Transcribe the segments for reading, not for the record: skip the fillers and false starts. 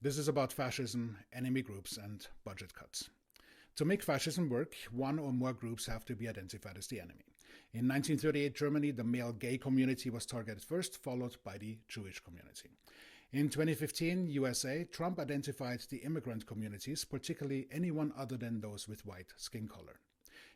This is about fascism, enemy groups, and budget cuts. To make fascism work, one or more groups have to be identified as the enemy. In 1938 Germany, the male gay community was targeted first, followed by the Jewish community. In 2015 USA, Trump identified the immigrant communities, particularly anyone other than those with white skin color.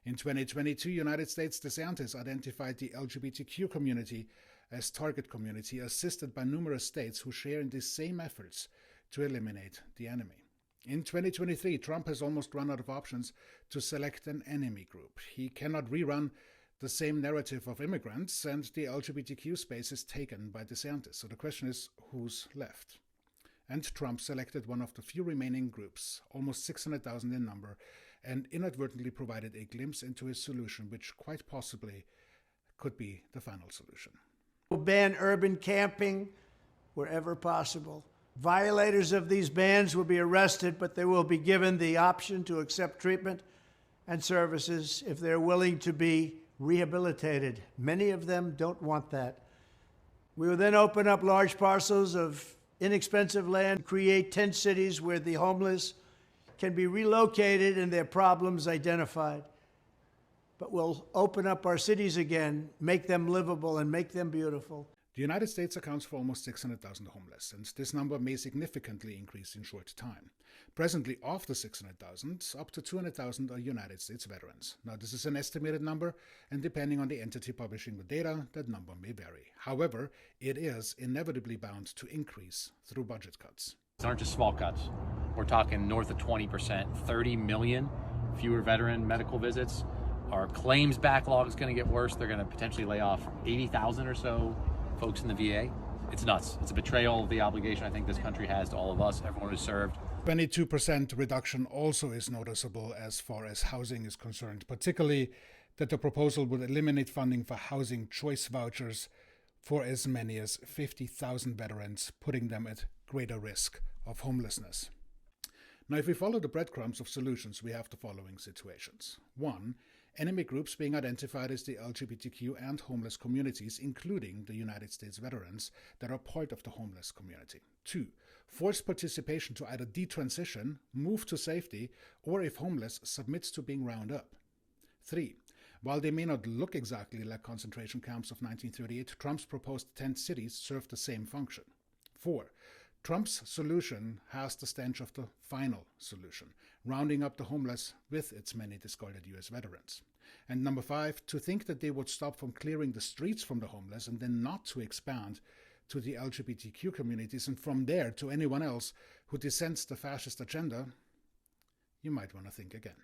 In 2022 United States, DeSantis identified the LGBTQ community as target community, assisted by numerous states who share in these same efforts to eliminate the enemy. In 2023, Trump has almost run out of options to select an enemy group. He cannot rerun the same narrative of immigrants, and the LGBTQ space is taken by DeSantis. So the question is, who's left? And Trump selected one of the few remaining groups, almost 600,000 in number, and inadvertently provided a glimpse into his solution, which quite possibly could be the final solution. We'll ban urban camping wherever possible. Violators of these bans will be arrested, but they will be given the option to accept treatment and services if they're willing to be rehabilitated. Many of them don't want that. We will then open up large parcels of inexpensive land, create tent cities where the homeless can be relocated and their problems identified. But we'll open up our cities again, make them livable and make them beautiful. The United States accounts for almost 600,000 homeless, and this number may significantly increase in short time. Presently, of the 600,000, up to 200,000 are United States veterans. Now, this is an estimated number, and depending on the entity publishing the data, that number may vary. However, it is inevitably bound to increase through budget cuts. These aren't just small cuts. We're talking north of 20%, 30 million fewer veteran medical visits. Our claims backlog is going to get worse. They're going to potentially lay off 80,000 or so folks in the VA. It's nuts. It's a betrayal of the obligation I think this country has to all of us, everyone who's served. 22% reduction also is noticeable as far as housing is concerned, particularly that the proposal would eliminate funding for housing choice vouchers for as many as 50,000 veterans, putting them at greater risk of homelessness. Now, if we follow the breadcrumbs of solutions, we have the following situations. 1. Enemy groups being identified as the LGBTQ and homeless communities, including the United States veterans that are part of the homeless community. 2. Forced participation to either detransition, move to safety, or if homeless, submits to being rounded up. 3. While they may not look exactly like concentration camps of 1938, Trump's proposed tent cities serve the same function. 4. Trump's solution has the stench of the final solution, rounding up the homeless with its many discarded U.S. veterans. And number 5, to think that they would stop from clearing the streets from the homeless and then not to expand to the LGBTQ communities and from there to anyone else who dissents the fascist agenda, you might want to think again.